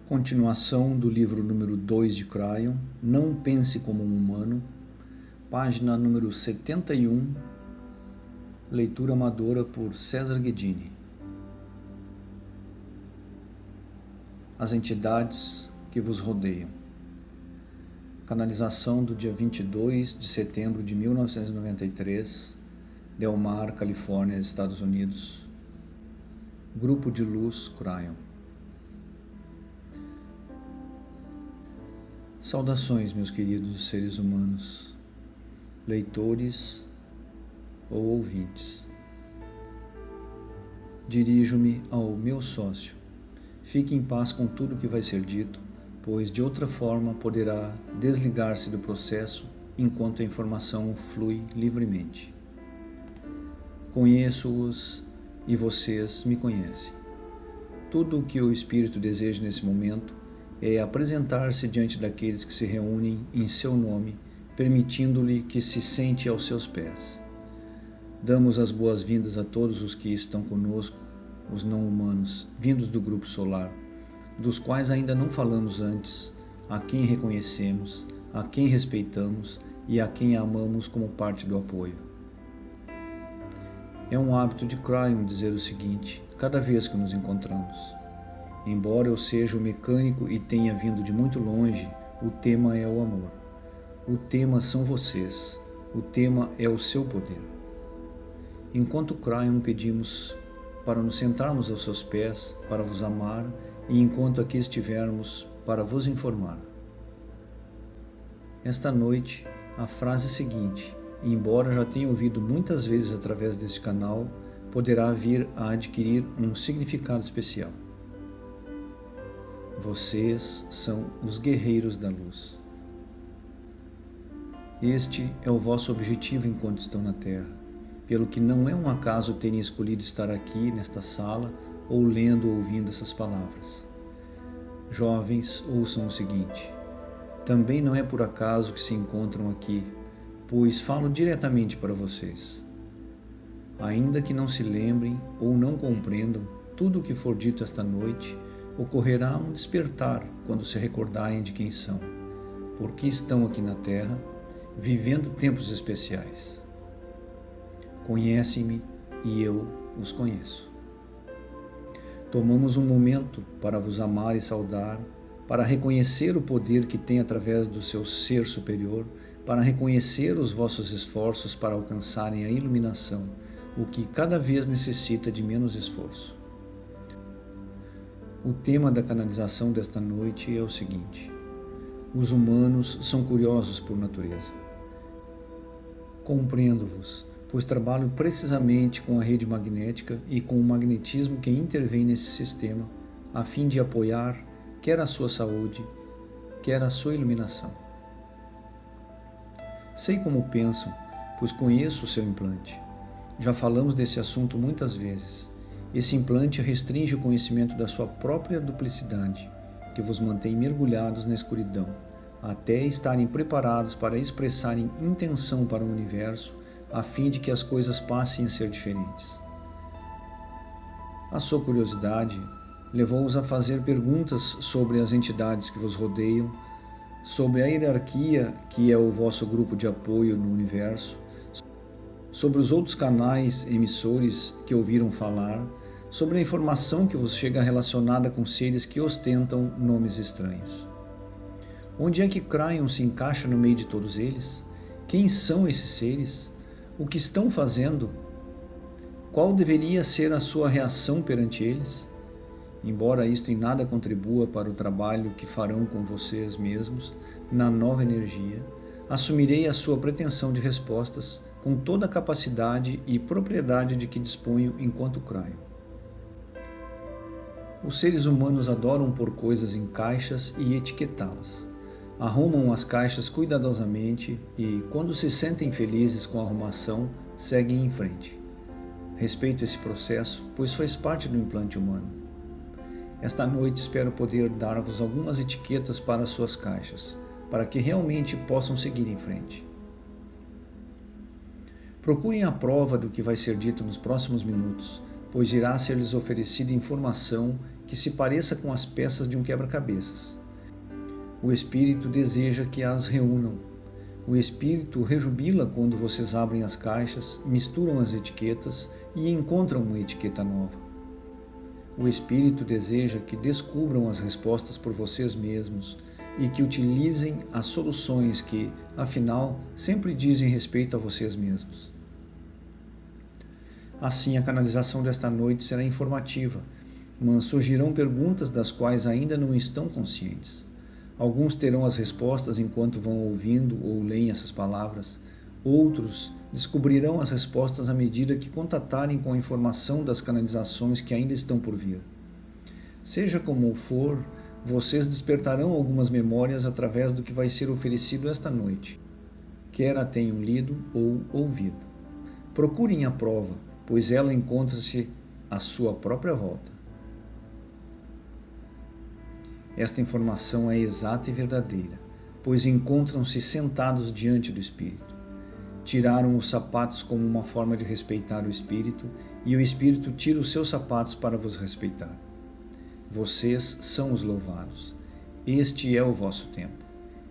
Continuação do livro número 2 de Cryon, Não Pense Como um Humano, página número 71, leitura amadora por César Guedini. As entidades que vos rodeiam. Canalização do dia 22 de setembro de 1993, Del Mar, Califórnia, Estados Unidos. Grupo de Luz Cryon. Saudações, meus queridos seres humanos, leitores ou ouvintes. Dirijo-me ao meu sócio. Fique em paz com tudo que vai ser dito, pois de outra forma poderá desligar-se do processo enquanto a informação flui livremente. Conheço-os e vocês me conhecem. Tudo o que o Espírito deseja nesse momento é apresentar-se diante daqueles que se reúnem em seu nome, permitindo-lhe que se sente aos seus pés. Damos as boas-vindas a todos os que estão conosco, os não-humanos, vindos do grupo solar, dos quais ainda não falamos antes, a quem reconhecemos, a quem respeitamos e a quem amamos como parte do apoio. É um hábito de Cryon dizer o seguinte, cada vez que nos encontramos. Embora eu seja o mecânico e tenha vindo de muito longe, o tema é o amor. O tema são vocês. O tema é o seu poder. Enquanto Cryon pedimos para nos sentarmos aos seus pés, para vos amar, e enquanto aqui estivermos, para vos informar. Esta noite, a frase seguinte, embora já tenha ouvido muitas vezes através deste canal, poderá vir a adquirir um significado especial. Vocês são os guerreiros da luz. Este é o vosso objetivo enquanto estão na Terra, pelo que não é um acaso terem escolhido estar aqui, nesta sala, ou lendo ou ouvindo essas palavras. Jovens, ouçam o seguinte. Também não é por acaso que se encontram aqui, pois falo diretamente para vocês. Ainda que não se lembrem ou não compreendam tudo o que for dito esta noite, ocorrerá um despertar quando se recordarem de quem são, porque estão aqui na Terra, vivendo tempos especiais. Conhecem-me e eu os conheço. Tomamos um momento para vos amar e saudar, para reconhecer o poder que tem através do seu ser superior, para reconhecer os vossos esforços para alcançarem a iluminação, o que cada vez necessita de menos esforço. O tema da canalização desta noite é o seguinte: os humanos são curiosos por natureza. Compreendo-vos, pois trabalho precisamente com a rede magnética e com o magnetismo que intervém nesse sistema, a fim de apoiar quer a sua saúde, quer a sua iluminação. Sei como pensam, pois conheço o seu implante. Já falamos desse assunto muitas vezes. Esse implante restringe o conhecimento da sua própria duplicidade, que vos mantém mergulhados na escuridão, até estarem preparados para expressarem intenção para o universo, a fim de que as coisas passem a ser diferentes. A sua curiosidade levou-os a fazer perguntas sobre as entidades que vos rodeiam, sobre a hierarquia que é o vosso grupo de apoio no universo, sobre os outros canais emissores que ouviram falar, sobre a informação que vos chega relacionada com seres que ostentam nomes estranhos. Onde é que Cryon se encaixa no meio de todos eles? Quem são esses seres? O que estão fazendo? Qual deveria ser a sua reação perante eles? Embora isto em nada contribua para o trabalho que farão com vocês mesmos na nova energia, assumirei a sua pretensão de respostas com toda a capacidade e propriedade de que disponho enquanto Cryon. Os seres humanos adoram pôr coisas em caixas e etiquetá-las. Arrumam as caixas cuidadosamente e, quando se sentem felizes com a arrumação, seguem em frente. Respeito esse processo, pois faz parte do implante humano. Esta noite espero poder dar-vos algumas etiquetas para suas caixas, para que realmente possam seguir em frente. Procurem a prova do que vai ser dito nos próximos minutos, pois irá ser-lhes oferecida informação que se pareça com as peças de um quebra-cabeças. O espírito deseja que as reúnam. O espírito rejubila quando vocês abrem as caixas, misturam as etiquetas e encontram uma etiqueta nova. O espírito deseja que descubram as respostas por vocês mesmos e que utilizem as soluções que, afinal, sempre dizem respeito a vocês mesmos. Assim, a canalização desta noite será informativa, mas surgirão perguntas das quais ainda não estão conscientes. Alguns terão as respostas enquanto vão ouvindo ou leem essas palavras. Outros descobrirão as respostas à medida que contatarem com a informação das canalizações que ainda estão por vir. Seja como for, vocês despertarão algumas memórias através do que vai ser oferecido esta noite, quer a tenham lido ou ouvido. Procurem a prova, pois ela encontra-se à sua própria volta. Esta informação é exata e verdadeira, pois encontram-se sentados diante do Espírito. Tiraram os sapatos como uma forma de respeitar o Espírito, e o Espírito tira os seus sapatos para vos respeitar. Vocês são os louvados. Este é o vosso tempo.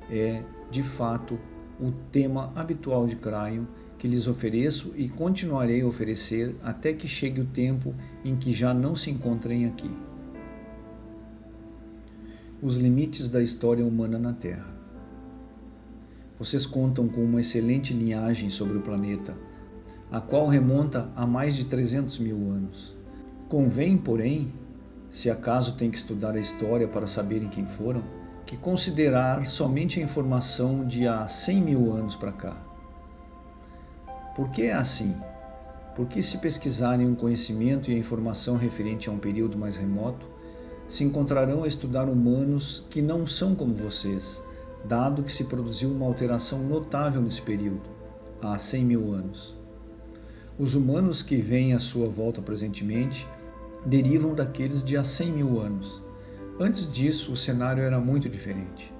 É, de fato, o tema habitual de Cryon que lhes ofereço e continuarei a oferecer até que chegue o tempo em que já não se encontrem aqui. Os limites da história humana na Terra. Vocês contam com uma excelente linhagem sobre o planeta, a qual remonta a mais de 300 mil anos. Convém, porém, se acaso tem que estudar a história para saberem quem foram, que considerar somente a informação de há 100 mil anos para cá. Por que é assim? Porque se pesquisarem o conhecimento e a informação referente a um período mais remoto, se encontrarão a estudar humanos que não são como vocês, dado que se produziu uma alteração notável nesse período, há 100 mil anos. Os humanos que vêm à sua volta presentemente derivam daqueles de há 100 mil anos. Antes disso, o cenário era muito diferente.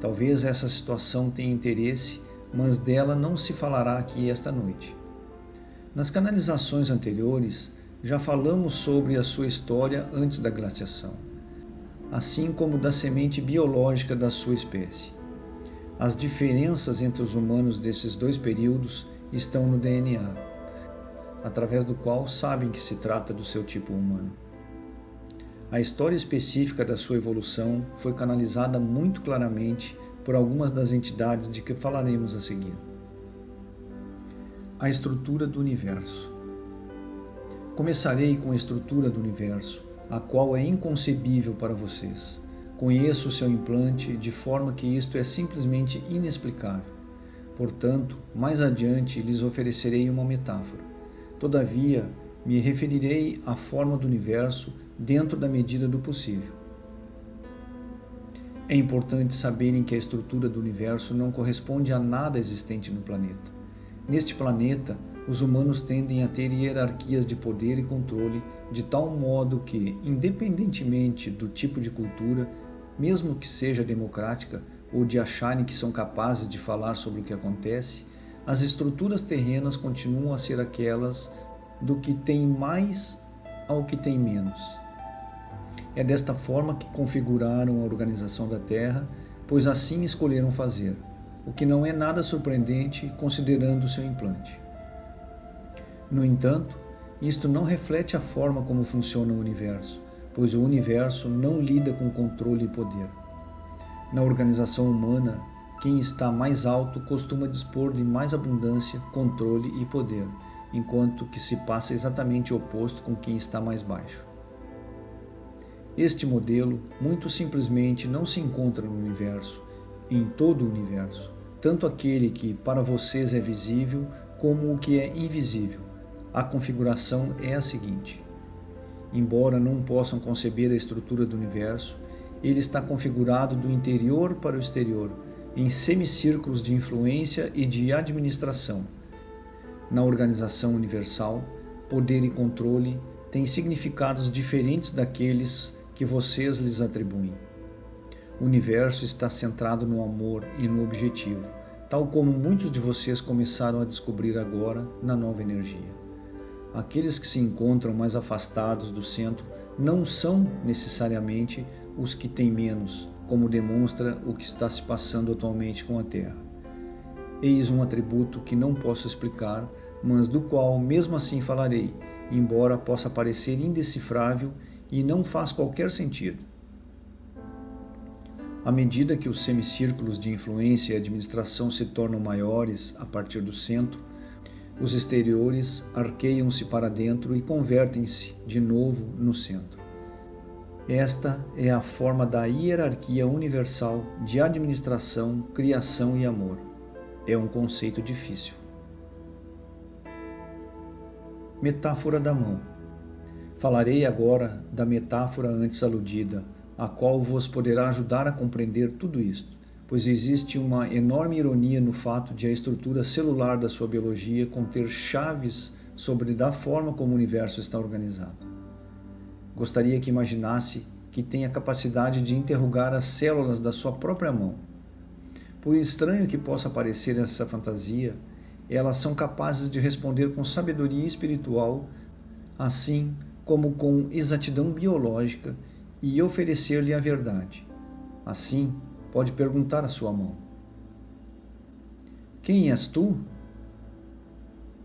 Talvez essa situação tenha interesse, mas dela não se falará aqui esta noite. Nas canalizações anteriores, já falamos sobre a sua história antes da glaciação, assim como da semente biológica da sua espécie. As diferenças entre os humanos desses dois períodos estão no DNA, através do qual sabem que se trata do seu tipo humano. A história específica da sua evolução foi canalizada muito claramente por algumas das entidades de que falaremos a seguir. A estrutura do universo. Começarei com a estrutura do universo, a qual é inconcebível para vocês. Conheço o seu implante de forma que isto é simplesmente inexplicável. Portanto, mais adiante lhes oferecerei uma metáfora. Todavia, me referirei à forma do universo dentro da medida do possível. É importante saberem que a estrutura do universo não corresponde a nada existente no planeta. Neste planeta, os humanos tendem a ter hierarquias de poder e controle de tal modo que, independentemente do tipo de cultura, mesmo que seja democrática ou de acharem que são capazes de falar sobre o que acontece, as estruturas terrenas continuam a ser aquelas do que tem mais ao que tem menos. É desta forma que configuraram a organização da Terra, pois assim escolheram fazer, o que não é nada surpreendente considerando o seu implante. No entanto, isto não reflete a forma como funciona o universo, pois o universo não lida com controle e poder. Na organização humana, quem está mais alto costuma dispor de mais abundância, controle e poder, enquanto que se passa exatamente o oposto com quem está mais baixo. Este modelo, muito simplesmente, não se encontra no universo, em todo o universo, tanto aquele que para vocês é visível como o que é invisível. A configuração é a seguinte: embora não possam conceber a estrutura do universo, ele está configurado do interior para o exterior, em semicírculos de influência e de administração. Na organização universal, poder e controle têm significados diferentes daqueles que vocês lhes atribuem. O universo está centrado no amor e no objetivo, tal como muitos de vocês começaram a descobrir agora na nova energia. Aqueles que se encontram mais afastados do centro não são necessariamente os que têm menos, como demonstra o que está se passando atualmente com a Terra. Eis um atributo que não posso explicar, mas do qual mesmo assim falarei, embora possa parecer indecifrável e não faz qualquer sentido. À medida que os semicírculos de influência e administração se tornam maiores a partir do centro, os exteriores arqueiam-se para dentro e convertem-se de novo no centro. Esta é a forma da hierarquia universal de administração, criação e amor. É um conceito difícil. Metáfora da mão. Falarei agora da metáfora antes aludida, a qual vos poderá ajudar a compreender tudo isto, pois existe uma enorme ironia no fato de a estrutura celular da sua biologia conter chaves sobre da forma como o universo está organizado. Gostaria que imaginasse que tem a capacidade de interrogar as células da sua própria mão. Por estranho que possa parecer essa fantasia, elas são capazes de responder com sabedoria espiritual, assim como com exatidão biológica, e oferecer-lhe a verdade. Assim, pode perguntar à sua mão: quem és tu?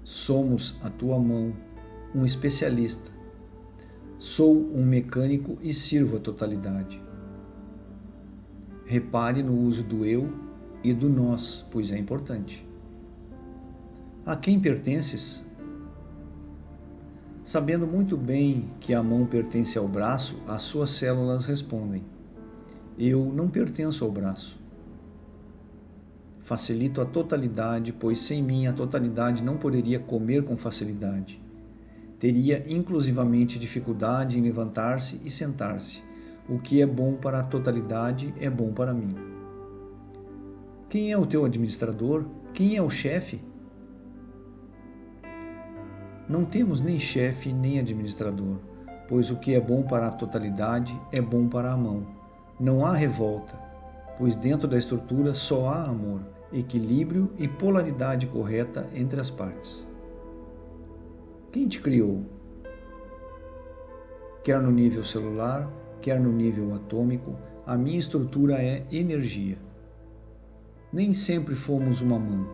Somos a tua mão, um especialista. Sou um mecânico e sirvo a totalidade. Repare no uso do eu e do nós, pois é importante. A quem pertences? Sabendo muito bem que a mão pertence ao braço, as suas células respondem: eu não pertenço ao braço. Facilito a totalidade, pois sem mim a totalidade não poderia comer com facilidade. Teria inclusivamente dificuldade em levantar-se e sentar-se. O que é bom para a totalidade é bom para mim. Quem é o teu administrador? Quem é o chefe? Não temos nem chefe nem administrador, pois o que é bom para a totalidade é bom para a mão. Não há revolta, pois dentro da estrutura só há amor, equilíbrio e polaridade correta entre as partes. Quem te criou? Quer no nível celular, quer no nível atômico, a minha estrutura é energia. Nem sempre fomos uma mão.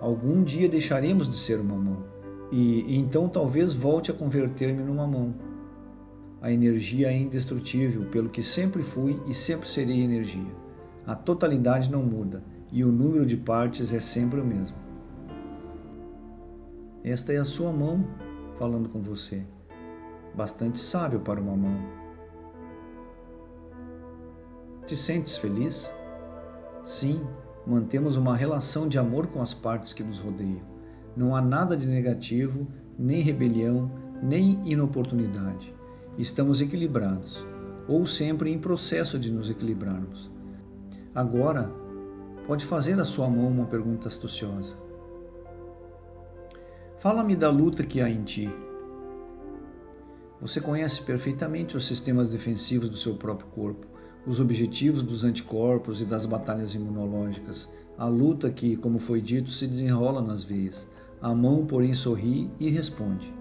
Algum dia deixaremos de ser uma mão. E então talvez volte a converter-me numa mão. A energia é indestrutível, pelo que sempre fui e sempre serei energia. A totalidade não muda, e o número de partes é sempre o mesmo. Esta é a sua mão falando com você. Bastante sábio para uma mão. Te sentes feliz? Sim, mantemos uma relação de amor com as partes que nos rodeiam. Não há nada de negativo, nem rebelião, nem inoportunidade. Estamos equilibrados, ou sempre em processo de nos equilibrarmos. Agora, pode fazer à sua mão uma pergunta astuciosa. Fala-me da luta que há em ti. Você conhece perfeitamente os sistemas defensivos do seu próprio corpo, os objetivos dos anticorpos e das batalhas imunológicas, a luta que, como foi dito, se desenrola nas veias. A mão, porém, sorri e responde.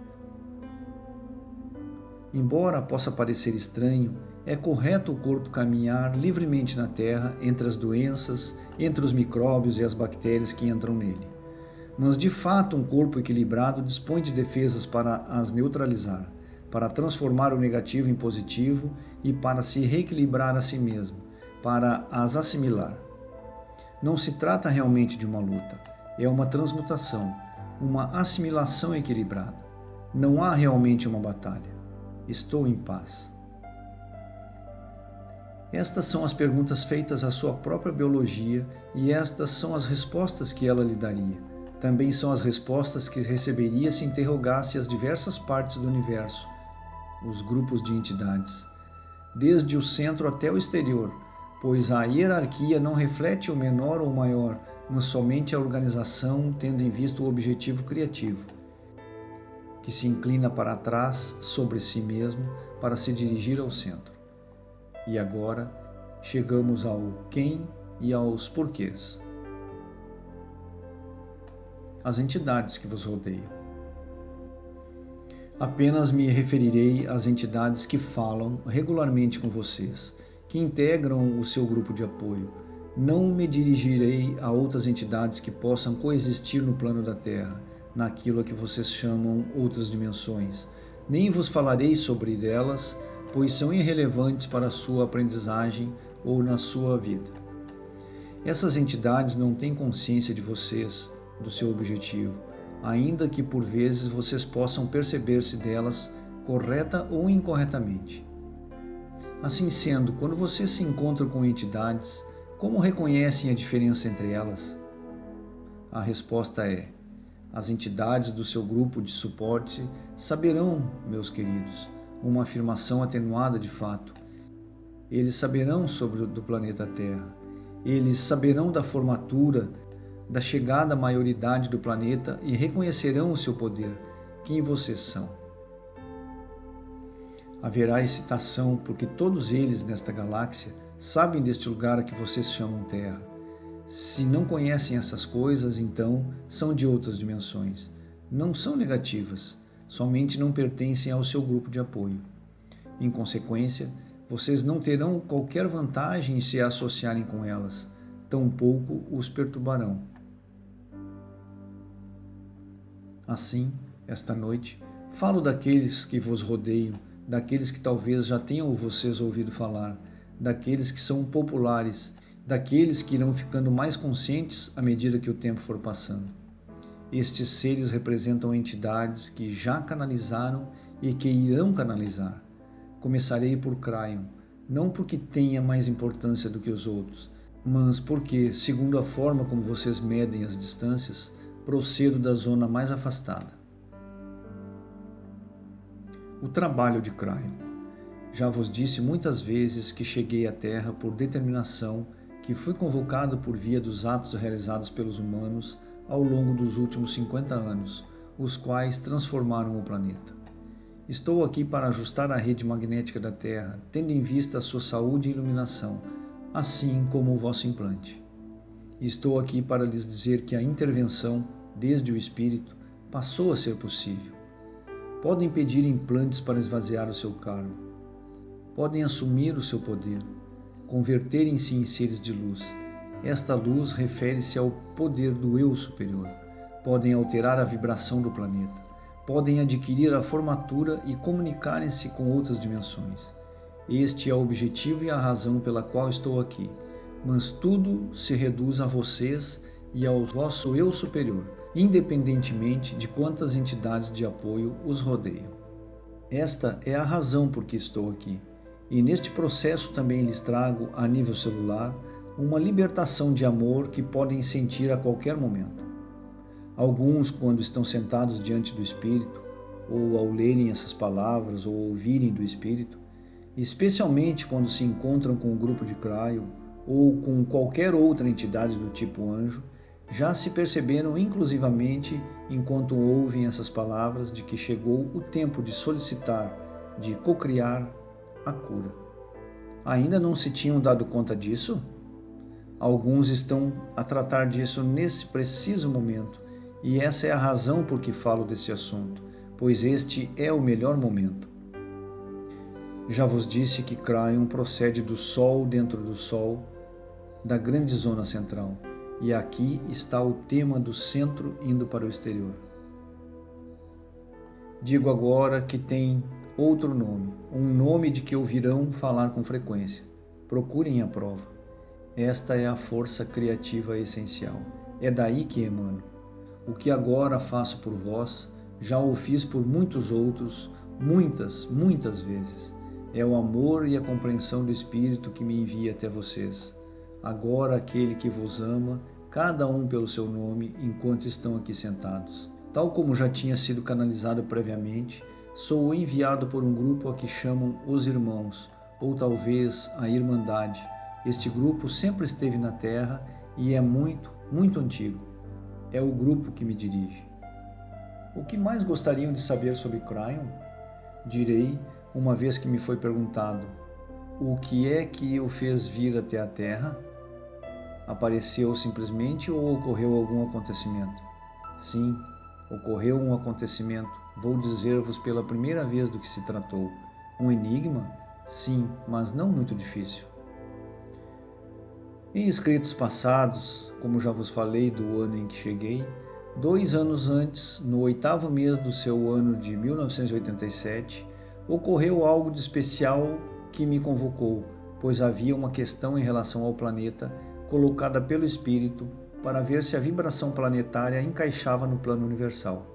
Embora possa parecer estranho, é correto o corpo caminhar livremente na Terra entre as doenças, entre os micróbios e as bactérias que entram nele. Mas, de fato, um corpo equilibrado dispõe de defesas para as neutralizar, para transformar o negativo em positivo e para se reequilibrar a si mesmo, para as assimilar. Não se trata realmente de uma luta, é uma transmutação, uma assimilação equilibrada. Não há realmente uma batalha. Estou em paz. Estas são as perguntas feitas à sua própria biologia e estas são as respostas que ela lhe daria. Também são as respostas que receberia se interrogasse as diversas partes do universo, os grupos de entidades, desde o centro até o exterior, pois a hierarquia não reflete o menor ou maior, mas somente a organização tendo em vista o objetivo criativo, que se inclina para trás sobre si mesmo para se dirigir ao centro. E agora chegamos ao quem e aos porquês. As entidades que vos rodeiam. Apenas me referirei às entidades que falam regularmente com vocês, que integram o seu grupo de apoio. Não me dirigirei a outras entidades que possam coexistir no plano da Terra, naquilo a que vocês chamam outras dimensões. Nem vos falarei sobre elas, pois são irrelevantes para a sua aprendizagem ou na sua vida. Essas entidades não têm consciência de vocês, do seu objetivo, ainda que por vezes vocês possam perceber-se delas correta ou incorretamente. Assim sendo, quando vocês se encontram com entidades, como reconhecem a diferença entre elas? A resposta é: as entidades do seu grupo de suporte saberão, meus queridos, uma afirmação atenuada de fato. Eles saberão sobre o planeta Terra. Eles saberão da formatura, da chegada à maioridade do planeta e reconhecerão o seu poder, quem vocês são. Haverá excitação porque todos eles nesta galáxia sabem deste lugar a que vocês chamam Terra. Se não conhecem essas coisas, então são de outras dimensões. Não são negativas, somente não pertencem ao seu grupo de apoio. Em consequência, vocês não terão qualquer vantagem em se associarem com elas, tampouco os perturbarão. Assim, esta noite, falo daqueles que vos rodeiam, daqueles que talvez já tenham vocês ouvido falar, daqueles que são populares, daqueles que irão ficando mais conscientes à medida que o tempo for passando. Estes seres representam entidades que já canalizaram e que irão canalizar. Começarei por Cryon, não porque tenha mais importância do que os outros, mas porque, segundo a forma como vocês medem as distâncias, procedo da zona mais afastada. O trabalho de Cryon. Já vos disse muitas vezes que cheguei à Terra por determinação, que fui convocado por via dos atos realizados pelos humanos ao longo dos últimos 50 anos, os quais transformaram o planeta. Estou aqui para ajustar a rede magnética da Terra, tendo em vista a sua saúde e iluminação, assim como o vosso implante. Estou aqui para lhes dizer que a intervenção, desde o espírito, passou a ser possível. Podem pedir implantes para esvaziar o seu cargo. Podem assumir o seu poder, converterem-se em seres de luz. Esta luz refere-se ao poder do eu superior. Podem alterar a vibração do planeta. Podem adquirir a formatura e comunicarem-se com outras dimensões. Este é o objetivo e a razão pela qual estou aqui. Mas tudo se reduz a vocês e ao vosso eu superior, independentemente de quantas entidades de apoio os rodeiam. Esta é a razão por que estou aqui. E neste processo também lhes trago, a nível celular, uma libertação de amor que podem sentir a qualquer momento. Alguns, quando estão sentados diante do Espírito, ou ao lerem essas palavras ou ouvirem do Espírito, especialmente quando se encontram com o grupo de Cryon ou com qualquer outra entidade do tipo anjo, já se perceberam inclusivamente, enquanto ouvem essas palavras, de que chegou o tempo de solicitar, de cocriar a cura. Ainda não se tinham dado conta disso? Alguns estão a tratar disso nesse preciso momento, e essa é a razão por que falo desse assunto, pois este é o melhor momento. Já vos disse que Cryon procede do Sol dentro do Sol, da grande zona central, e aqui está o tema do centro indo para o exterior. Digo agora que tem outro nome, um nome de que ouvirão falar com frequência. Procurem a prova. Esta é a força criativa essencial. É daí que emano. O que agora faço por vós, já o fiz por muitos outros, muitas vezes. É o amor e a compreensão do Espírito que me envia até vocês. Agora aquele que vos ama, cada um pelo seu nome, enquanto estão aqui sentados. Tal como já tinha sido canalizado previamente, sou enviado por um grupo a que chamam os Irmãos, ou talvez a Irmandade. Este grupo sempre esteve na Terra e é muito antigo. É o grupo que me dirige. O que mais gostariam de saber sobre Cryon? Direi, uma vez que me foi perguntado, o que é que o fez vir até a Terra? Apareceu simplesmente ou ocorreu algum acontecimento? Sim, ocorreu um acontecimento, Vou dizer-vos pela primeira vez do que se tratou. Um enigma? Sim, mas não muito difícil. Em escritos passados, como já vos falei do ano em que cheguei, 2 anos antes, no 8º mês do seu ano de 1987, ocorreu algo de especial que me convocou, pois havia uma questão em relação ao planeta colocada pelo Espírito para ver se a vibração planetária encaixava no plano universal.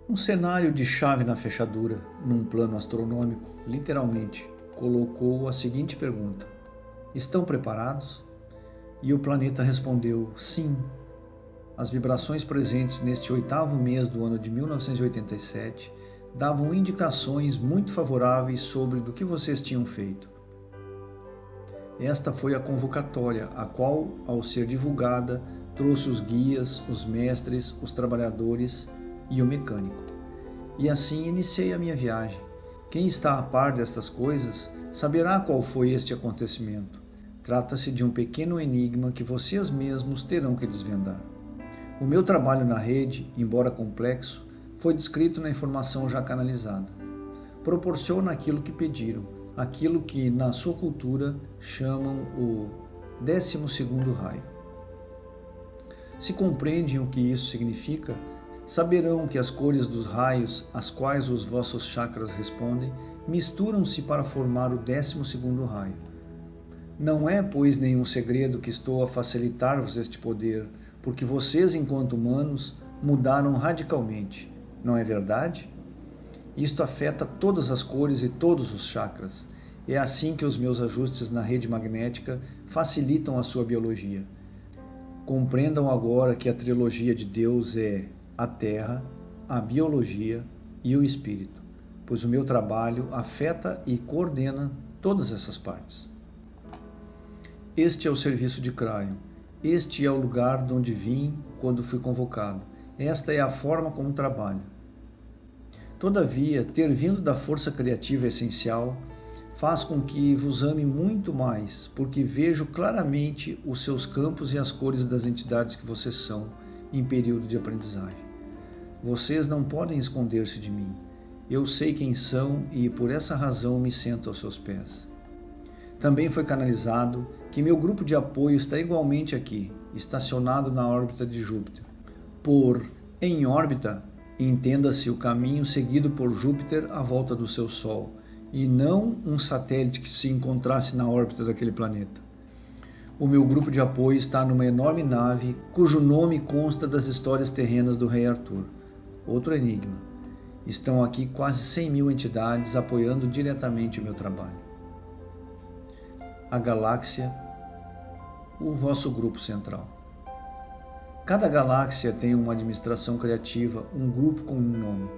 Um cenário de chave na fechadura, num plano astronômico, literalmente, colocou a seguinte pergunta: estão preparados? E o planeta respondeu: sim. As vibrações presentes neste 8º mês do ano de 1987 davam indicações muito favoráveis sobre do que vocês tinham feito. Esta foi a convocatória, a qual, ao ser divulgada, trouxe os guias, os mestres, os trabalhadores e o mecânico. E assim iniciei a minha viagem. Quem está a par destas coisas saberá qual foi este acontecimento. Trata-se de um pequeno enigma que vocês mesmos terão que desvendar. O meu trabalho na rede, embora complexo, foi descrito na informação já canalizada. Proporciona aquilo que pediram, aquilo que na sua cultura chamam o 12º raio. Se compreendem o que isso significa, saberão que as cores dos raios, às quais os vossos chakras respondem, misturam-se para formar o 12º raio. Não é, pois, nenhum segredo que estou a facilitar-vos este poder, porque vocês, enquanto humanos, mudaram radicalmente, não é verdade? Isto afeta todas as cores e todos os chakras. É assim que os meus ajustes na rede magnética facilitam a sua biologia. Compreendam agora que a trilogia de Deus é a Terra, a biologia e o Espírito, pois o meu trabalho afeta e coordena todas essas partes. Este é o serviço de Cryon. Este é o lugar de onde vim quando fui convocado. Esta é a forma como trabalho. Todavia, ter vindo da força criativa essencial faz com que vos ame muito mais, porque vejo claramente os seus campos e as cores das entidades que vocês são em período de aprendizagem. Vocês não podem esconder-se de mim. Eu sei quem são e por essa razão me sento aos seus pés. Também foi canalizado que meu grupo de apoio está igualmente aqui, estacionado na órbita de Júpiter. Por em órbita, entenda-se o caminho seguido por Júpiter à volta do seu Sol, e não um satélite que se encontrasse na órbita daquele planeta. O meu grupo de apoio está numa enorme nave cujo nome consta das histórias terrenas do Rei Arthur. Outro enigma. Estão aqui quase 100.000 entidades apoiando diretamente o meu trabalho. A galáxia, o vosso grupo central. Cada galáxia tem uma administração criativa, um grupo com um nome.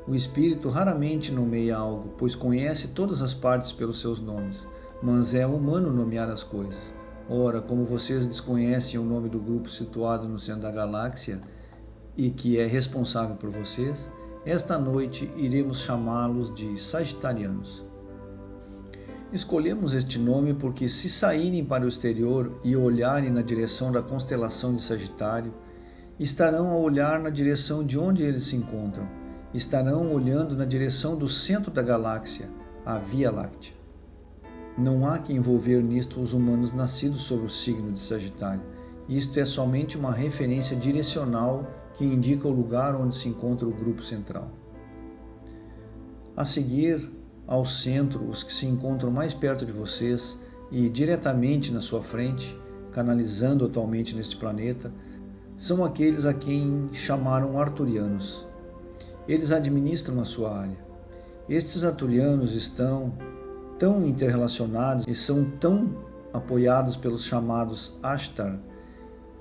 O espírito raramente nomeia algo, pois conhece todas as partes pelos seus nomes, mas é humano nomear as coisas. Ora, como vocês desconhecem o nome do grupo situado no centro da galáxia e que é responsável por vocês, esta noite iremos chamá-los de Sagitarianos. Escolhemos este nome porque, se saírem para o exterior e olharem na direção da constelação de Sagitário, estarão a olhar na direção de onde eles se encontram. Estarão olhando na direção do centro da galáxia, a Via Láctea. Não há que envolver nisto os humanos nascidos sob o signo de Sagitário. Isto é somente uma referência direcional que indica o lugar onde se encontra o grupo central. A seguir, ao centro, os que se encontram mais perto de vocês e diretamente na sua frente, canalizando atualmente neste planeta, são aqueles a quem chamaram arturianos. Eles administram a sua área. Estes arturianos estão tão interrelacionados e são tão apoiados pelos chamados Ashtar,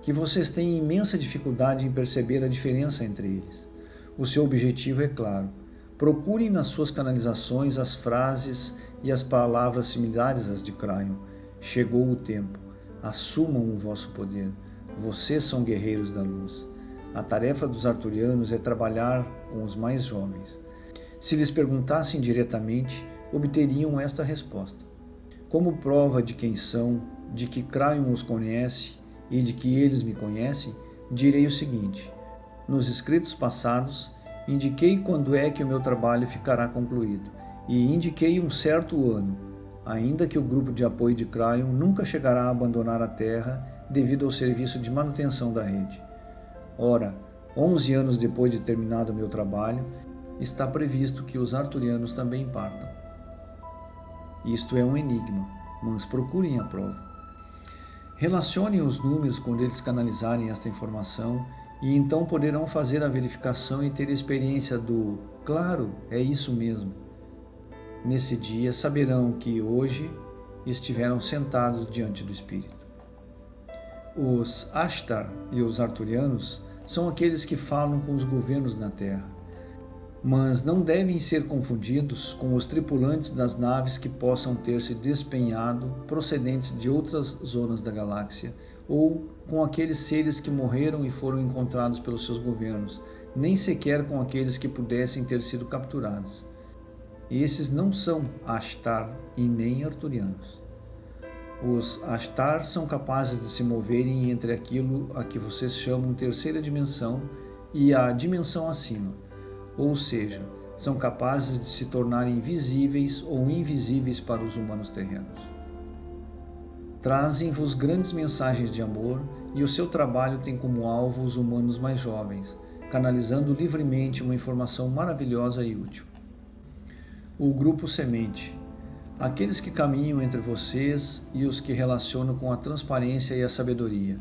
que vocês têm imensa dificuldade em perceber a diferença entre eles. O seu objetivo é claro. Procurem nas suas canalizações as frases e as palavras similares às de Cryon. Chegou o tempo. Assumam o vosso poder. Vocês são guerreiros da luz. A tarefa dos arturianos é trabalhar com os mais jovens. Se lhes perguntassem diretamente, obteriam esta resposta. Como prova de quem são, de que Cryon os conhece e de que eles me conhecem, direi o seguinte: nos escritos passados, Indiquei quando é que o meu trabalho ficará concluído, e indiquei um certo ano, ainda que o grupo de apoio de Cryon nunca chegará a abandonar a Terra devido ao serviço de manutenção da rede. Ora, 11 anos depois de terminado o meu trabalho, está previsto que os arturianos também partam. Isto é um enigma, mas procurem a prova. Relacionem os números quando eles canalizarem esta informação e então poderão fazer a verificação e ter experiência do "claro, é isso mesmo". Nesse dia saberão que hoje estiveram sentados diante do Espírito. Os Ashtar e os arturianos são aqueles que falam com os governos na Terra, mas não devem ser confundidos com os tripulantes das naves que possam ter se despenhado procedentes de outras zonas da galáxia, ou com aqueles seres que morreram e foram encontrados pelos seus governos, nem sequer com aqueles que pudessem ter sido capturados. Esses não são Ashtar e nem arturianos. Os Ashtar são capazes de se moverem entre aquilo a que vocês chamam terceira dimensão e a dimensão acima, ou seja, são capazes de se tornarem visíveis ou invisíveis para os humanos terrenos. Trazem-vos grandes mensagens de amor e o seu trabalho tem como alvo os humanos mais jovens, canalizando livremente uma informação maravilhosa e útil. O grupo semente, aqueles que caminham entre vocês e os que relacionam com a transparência e a sabedoria,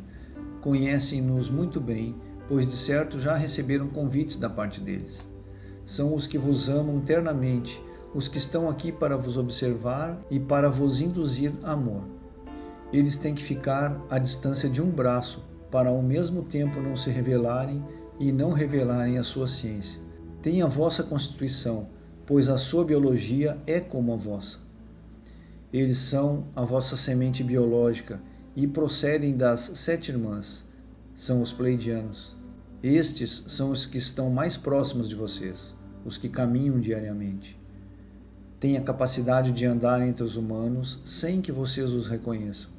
conhecem-nos muito bem, pois de certo já receberam convites da parte deles. São os que vos amam internamente, os que estão aqui para vos observar e para vos induzir amor. Eles têm que ficar à distância de um braço, para ao mesmo tempo não se revelarem e não revelarem a sua ciência. Têm a vossa constituição, pois a sua biologia é como a vossa. Eles são a vossa semente biológica e procedem das 7 irmãs, são os Pleiadianos. Estes são os que estão mais próximos de vocês, os que caminham diariamente. Têm a capacidade de andar entre os humanos sem que vocês os reconheçam.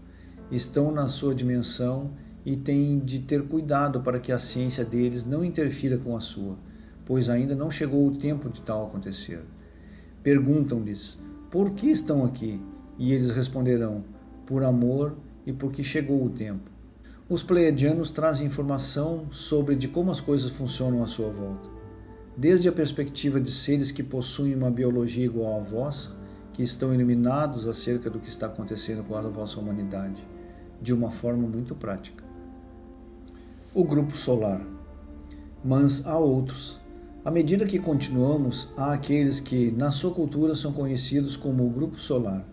Estão na sua dimensão e têm de ter cuidado para que a ciência deles não interfira com a sua, pois ainda não chegou o tempo de tal acontecer. Perguntam-lhes, por que estão aqui? E eles responderão, por amor e porque chegou o tempo. Os Pleiadianos trazem informação sobre de como as coisas funcionam à sua volta. Desde a perspectiva de seres que possuem uma biologia igual à vossa, que estão iluminados acerca do que está acontecendo com a vossa humanidade, de uma forma muito prática. O grupo solar. Mas há outros. À medida que continuamos, há aqueles que, na sua cultura, são conhecidos como o grupo solar.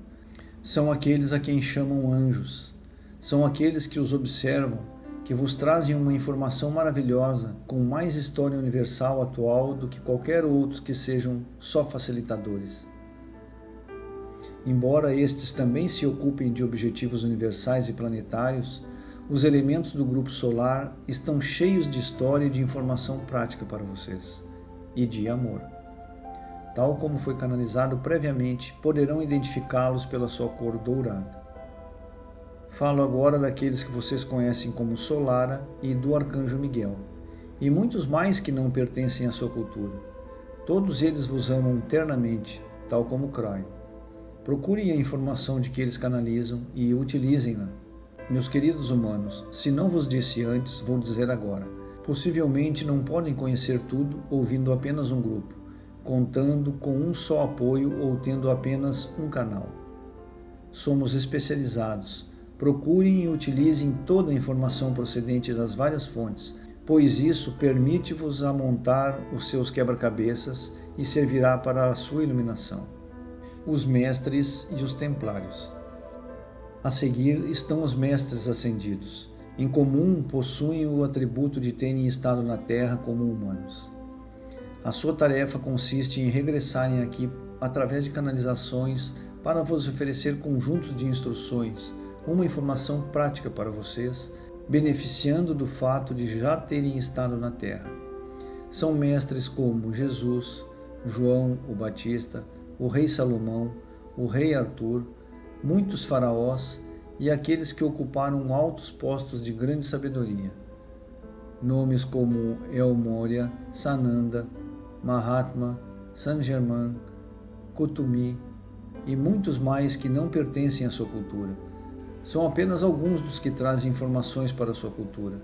São aqueles a quem chamam anjos. São aqueles que os observam, que vos trazem uma informação maravilhosa, com mais história universal atual do que qualquer outro que sejam só facilitadores. Embora estes também se ocupem de objetivos universais e planetários, os elementos do grupo solar estão cheios de história e de informação prática para vocês, e de amor. Tal como foi canalizado previamente, poderão identificá-los pela sua cor dourada. Falo agora daqueles que vocês conhecem como Solara e do Arcanjo Miguel, e muitos mais que não pertencem à sua cultura. Todos eles vos amam eternamente, tal como Cryon. Procurem a informação de que eles canalizam e utilizem-na. Meus queridos humanos, se não vos disse antes, vou dizer agora. Possivelmente não podem conhecer tudo ouvindo apenas um grupo, contando com um só apoio ou tendo apenas um canal. Somos especializados. Procurem e utilizem toda a informação procedente das várias fontes, pois isso permite-vos a montar os seus quebra-cabeças e servirá para a sua iluminação. Os mestres e os templários. A seguir estão os mestres ascendidos. Em comum, possuem o atributo de terem estado na Terra como humanos. A sua tarefa consiste em regressarem aqui através de canalizações para vos oferecer conjuntos de instruções, uma informação prática para vocês, beneficiando do fato de já terem estado na Terra. São mestres como Jesus, João o Batista, o rei Salomão, o rei Arthur, muitos faraós e aqueles que ocuparam altos postos de grande sabedoria. Nomes como El Moria, Sananda, Mahatma, Saint-Germain, Kutumi e muitos mais que não pertencem à sua cultura. São apenas alguns dos que trazem informações para a sua cultura.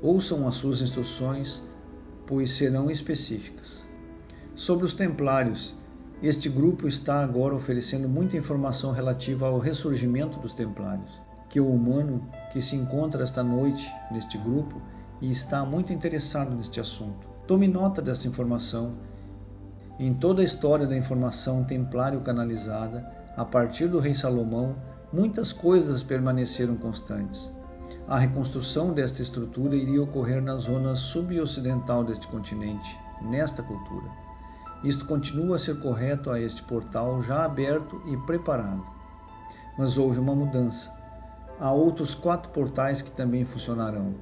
Ouçam as suas instruções, pois serão específicas. Sobre os Templários, este grupo está agora oferecendo muita informação relativa ao ressurgimento dos Templários, que o humano que se encontra esta noite neste grupo e está muito interessado neste assunto. Tome nota desta informação. Em toda a história da informação templário canalizada, a partir do rei Salomão, muitas coisas permaneceram constantes. A reconstrução desta estrutura iria ocorrer na zona subocidental deste continente, nesta cultura. Isto continua a ser correto a este portal já aberto e preparado. Mas houve uma mudança. Há outros 4 portais que também funcionarão.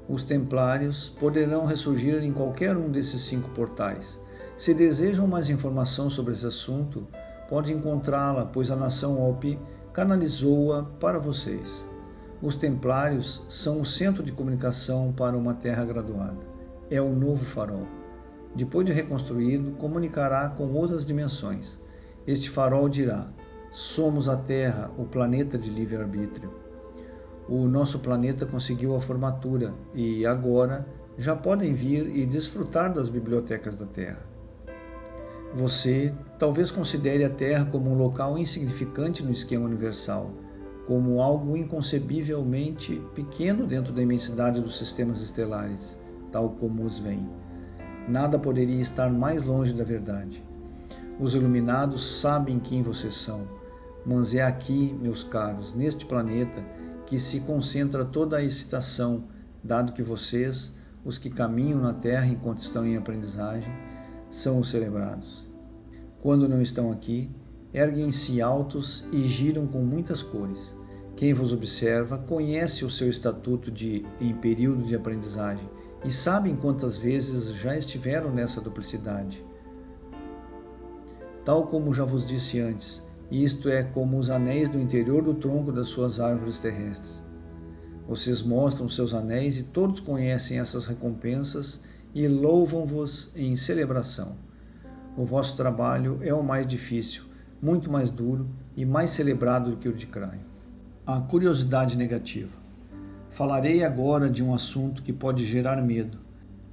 Os Templários poderão ressurgir em qualquer um desses 5 portais. Se desejam mais informação sobre esse assunto, pode encontrá-la, pois a nação Hopi canalizou-a para vocês. Os Templários são o centro de comunicação para uma Terra graduada. É o novo farol. Depois de reconstruído, comunicará com outras dimensões. Este farol dirá: somos a Terra, o planeta de livre-arbítrio. O nosso planeta conseguiu a formatura e agora já podem vir e desfrutar das bibliotecas da Terra. Você talvez considere a Terra como um local insignificante no esquema universal, como algo inconcebivelmente pequeno dentro da imensidade dos sistemas estelares, tal como os veem. Nada poderia estar mais longe da verdade. Os iluminados sabem quem vocês são, mas é aqui, meus caros, neste planeta, que se concentra toda a excitação, dado que vocês, os que caminham na Terra enquanto estão em aprendizagem, são os celebrados. Quando não estão aqui, erguem-se altos e giram com muitas cores. Quem vos observa conhece o seu estatuto em período de aprendizagem e sabem quantas vezes já estiveram nessa duplicidade. Tal como já vos disse antes, isto é como os anéis do interior do tronco das suas árvores terrestres. Vocês mostram seus anéis e todos conhecem essas recompensas e louvam-vos em celebração. O vosso trabalho é o mais difícil, muito mais duro e mais celebrado do que o de Craio. A curiosidade negativa. Falarei agora de um assunto que pode gerar medo,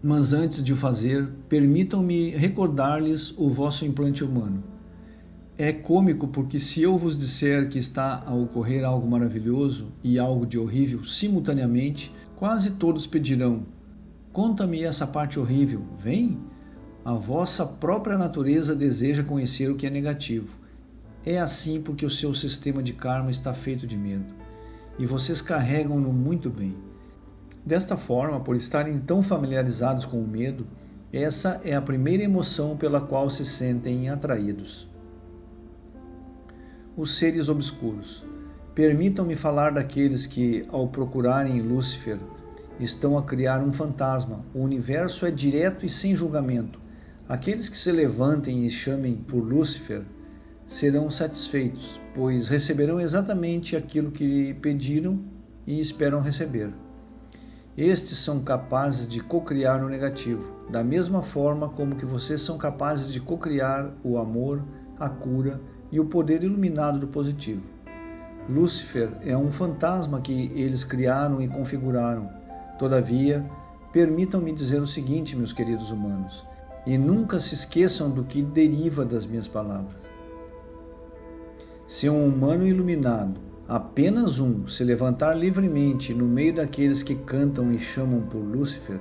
mas antes de o fazer, permitam-me recordar-lhes o vosso implante humano. É cômico porque se eu vos disser que está a ocorrer algo maravilhoso e algo de horrível simultaneamente, quase todos pedirão: conta-me essa parte horrível, vem? A vossa própria natureza deseja conhecer o que é negativo. É assim porque o seu sistema de karma está feito de medo, e vocês carregam-no muito bem. Desta forma, por estarem tão familiarizados com o medo, essa é a primeira emoção pela qual se sentem atraídos. Os seres obscuros. Permitam-me falar daqueles que, ao procurarem Lúcifer, estão a criar um fantasma. O universo é direto e sem julgamento. Aqueles que se levantem e chamem por Lúcifer serão satisfeitos, pois receberão exatamente aquilo que lhe pediram e esperam receber. Estes são capazes de cocriar o negativo, da mesma forma como que vocês são capazes de cocriar o amor, a cura e o poder iluminado do positivo. Lúcifer é um fantasma que eles criaram e configuraram. Todavia, permitam-me dizer o seguinte, meus queridos humanos, e nunca se esqueçam do que deriva das minhas palavras. Se um humano iluminado, apenas um, se levantar livremente no meio daqueles que cantam e chamam por Lúcifer,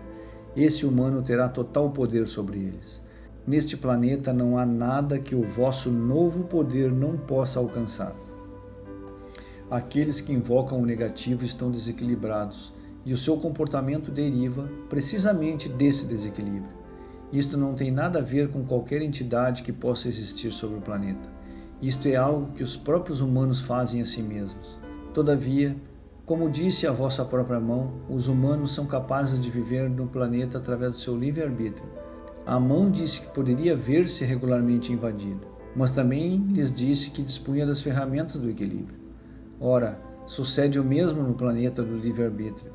esse humano terá total poder sobre eles. Neste planeta não há nada que o vosso novo poder não possa alcançar. Aqueles que invocam o negativo estão desequilibrados, e o seu comportamento deriva precisamente desse desequilíbrio. Isto não tem nada a ver com qualquer entidade que possa existir sobre o planeta. Isto é algo que os próprios humanos fazem a si mesmos. Todavia, como disse a vossa própria mão, os humanos são capazes de viver no planeta através do seu livre-arbítrio. A mão disse que poderia ver-se regularmente invadida, mas também lhes disse que dispunha das ferramentas do equilíbrio. Ora, sucede o mesmo no planeta do livre-arbítrio.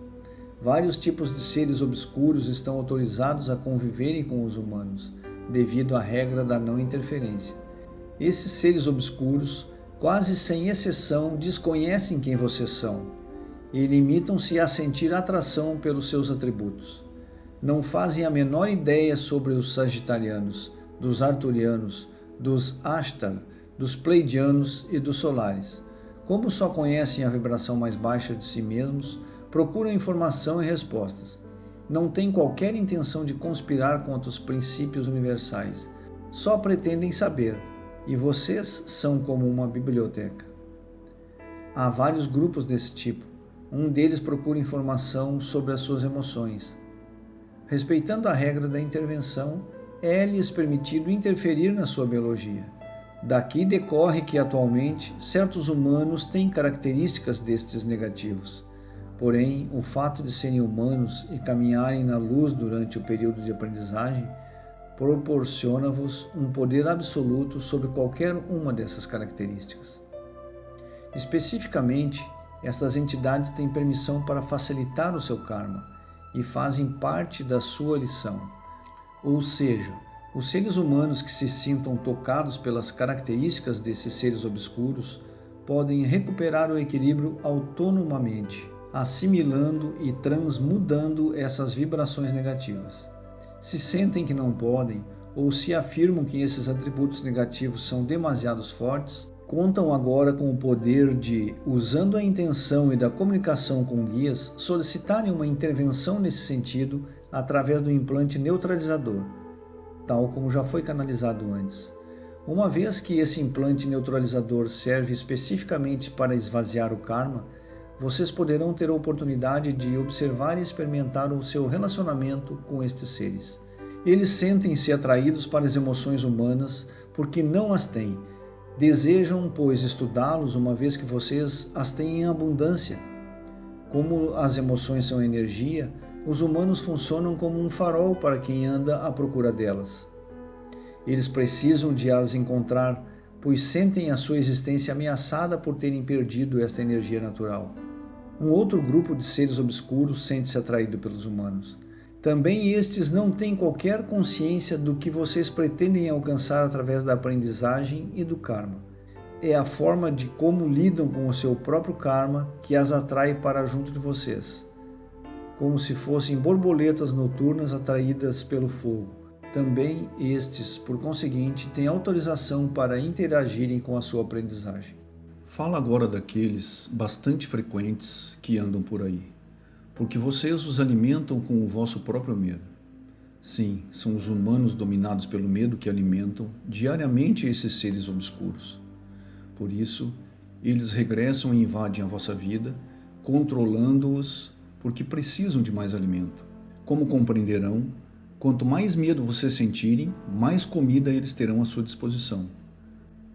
Vários tipos de seres obscuros estão autorizados a conviverem com os humanos, devido à regra da não interferência. Esses seres obscuros, quase sem exceção, desconhecem quem vocês são e limitam-se a sentir atração pelos seus atributos. Não fazem a menor ideia sobre os sagitarianos, dos arturianos, dos Ashtar, dos pleidianos e dos solares. Como só conhecem a vibração mais baixa de si mesmos, procuram informação e respostas. Não têm qualquer intenção de conspirar contra os princípios universais. Só pretendem saber, e vocês são como uma biblioteca. Há vários grupos desse tipo. Um deles procura informação sobre as suas emoções. Respeitando a regra da intervenção, é-lhes permitido interferir na sua biologia. Daqui decorre que, atualmente, certos humanos têm características destes negativos. Porém, o fato de serem humanos e caminharem na luz durante o período de aprendizagem proporciona-vos um poder absoluto sobre qualquer uma dessas características. Especificamente, estas entidades têm permissão para facilitar o seu karma e fazem parte da sua lição. Ou seja, os seres humanos que se sintam tocados pelas características desses seres obscuros podem recuperar o equilíbrio autonomamente, assimilando e transmudando essas vibrações negativas. Se sentem que não podem, ou se afirmam que esses atributos negativos são demasiado fortes, contam agora com o poder de, usando a intenção e da comunicação com guias, solicitarem uma intervenção nesse sentido através do implante neutralizador, tal como já foi canalizado antes. Uma vez que esse implante neutralizador serve especificamente para esvaziar o karma, vocês poderão ter a oportunidade de observar e experimentar o seu relacionamento com estes seres. Eles sentem-se atraídos para as emoções humanas porque não as têm. Desejam, pois, estudá-los uma vez que vocês as têm em abundância. Como as emoções são energia, os humanos funcionam como um farol para quem anda à procura delas. Eles precisam de as encontrar, pois sentem a sua existência ameaçada por terem perdido esta energia natural. Um outro grupo de seres obscuros sente-se atraído pelos humanos. Também estes não têm qualquer consciência do que vocês pretendem alcançar através da aprendizagem e do karma. É a forma de como lidam com o seu próprio karma que as atrai para junto de vocês, como se fossem borboletas noturnas atraídas pelo fogo. Também estes, por conseguinte, têm autorização para interagirem com a sua aprendizagem. Fala agora daqueles bastante frequentes que andam por aí, porque vocês os alimentam com o vosso próprio medo. Sim, são os humanos dominados pelo medo que alimentam diariamente esses seres obscuros. Por isso, eles regressam e invadem a vossa vida, controlando-os porque precisam de mais alimento. Como compreenderão, quanto mais medo vocês sentirem, mais comida eles terão à sua disposição.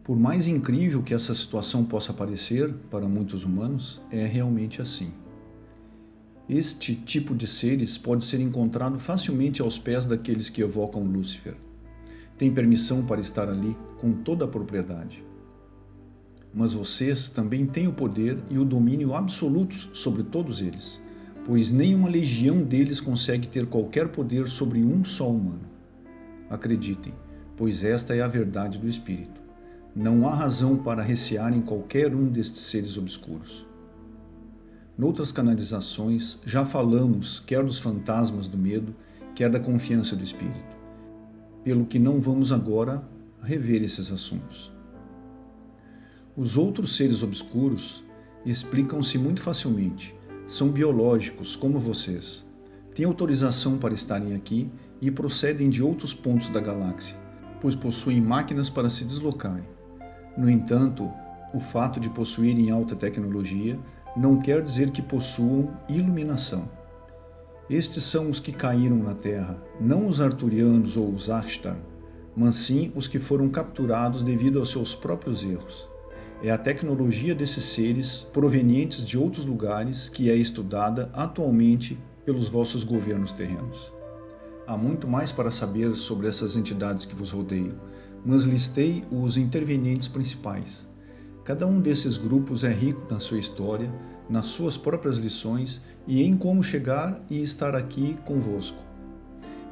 Por mais incrível que essa situação possa parecer para muitos humanos, é realmente assim. Este tipo de seres pode ser encontrado facilmente aos pés daqueles que evocam Lúcifer. Tem permissão para estar ali com toda a propriedade. Mas vocês também têm o poder e o domínio absolutos sobre todos eles, pois nenhuma legião deles consegue ter qualquer poder sobre um só humano. Acreditem, pois esta é a verdade do Espírito. Não há razão para recearem qualquer um destes seres obscuros. Noutras canalizações, já falamos quer dos fantasmas do medo, quer da confiança do Espírito, pelo que não vamos agora rever esses assuntos. Os outros seres obscuros explicam-se muito facilmente. São biológicos, como vocês. Têm autorização para estarem aqui e procedem de outros pontos da galáxia, pois possuem máquinas para se deslocarem. No entanto, o fato de possuírem alta tecnologia não quer dizer que possuam iluminação. Estes são os que caíram na Terra, não os arturianos ou os Ashtar, mas sim os que foram capturados devido aos seus próprios erros. É a tecnologia desses seres provenientes de outros lugares que é estudada atualmente pelos vossos governos terrenos. Há muito mais para saber sobre essas entidades que vos rodeiam, mas listei os intervenientes principais. Cada um desses grupos é rico na sua história, nas suas próprias lições e em como chegar e estar aqui convosco.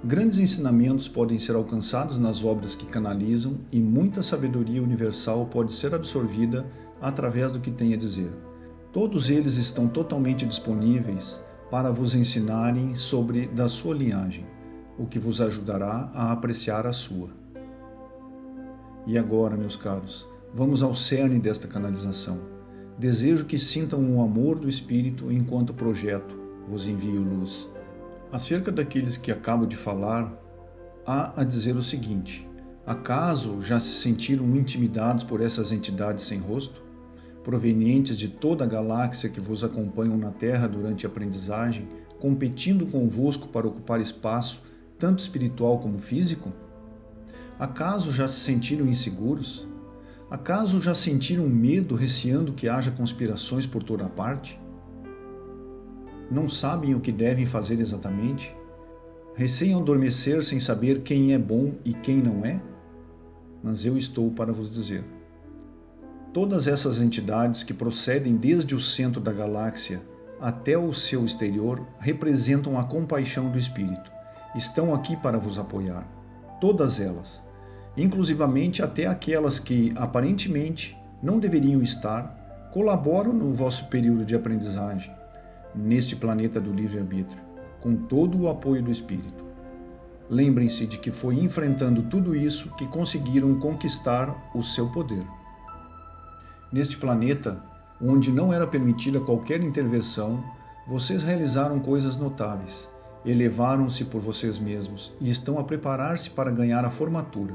Grandes ensinamentos podem ser alcançados nas obras que canalizam e muita sabedoria universal pode ser absorvida através do que tem a dizer. Todos eles estão totalmente disponíveis para vos ensinarem sobre da sua linhagem, o que vos ajudará a apreciar a sua. E agora, meus caros, vamos ao cerne desta canalização. Desejo que sintam o amor do Espírito enquanto projeto vos envio luz. Acerca daqueles que acabo de falar, há a dizer o seguinte: acaso já se sentiram intimidados por essas entidades sem rosto, provenientes de toda a galáxia que vos acompanham na Terra durante a aprendizagem, competindo convosco para ocupar espaço, tanto espiritual como físico? Acaso já se sentiram inseguros? Acaso já sentiram medo, receando que haja conspirações por toda parte? Não sabem o que devem fazer exatamente? Receiam adormecer sem saber quem é bom e quem não é? Mas eu estou para vos dizer. Todas essas entidades que procedem desde o centro da galáxia até o seu exterior representam a compaixão do Espírito. Estão aqui para vos apoiar. Todas elas. Inclusivamente até aquelas que, aparentemente, não deveriam estar, colaboram no vosso período de aprendizagem, neste planeta do livre-arbítrio, com todo o apoio do Espírito. Lembrem-se de que foi enfrentando tudo isso que conseguiram conquistar o seu poder. Neste planeta, onde não era permitida qualquer intervenção, vocês realizaram coisas notáveis, elevaram-se por vocês mesmos e estão a preparar-se para ganhar a formatura.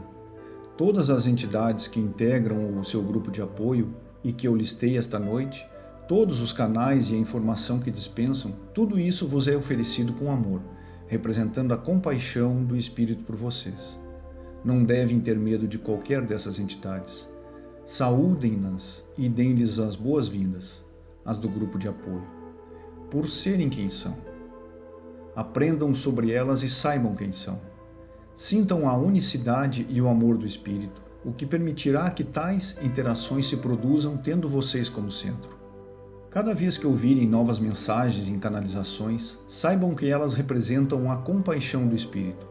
Todas as entidades que integram o seu grupo de apoio e que eu listei esta noite, todos os canais e a informação que dispensam, tudo isso vos é oferecido com amor, representando a compaixão do Espírito por vocês. Não devem ter medo de qualquer dessas entidades. Saúdem-nas e deem-lhes as boas-vindas, as do grupo de apoio, por serem quem são. Aprendam sobre elas e saibam quem são. Sintam a unicidade e o amor do Espírito, o que permitirá que tais interações se produzam tendo vocês como centro. Cada vez que ouvirem novas mensagens em canalizações, saibam que elas representam a compaixão do Espírito,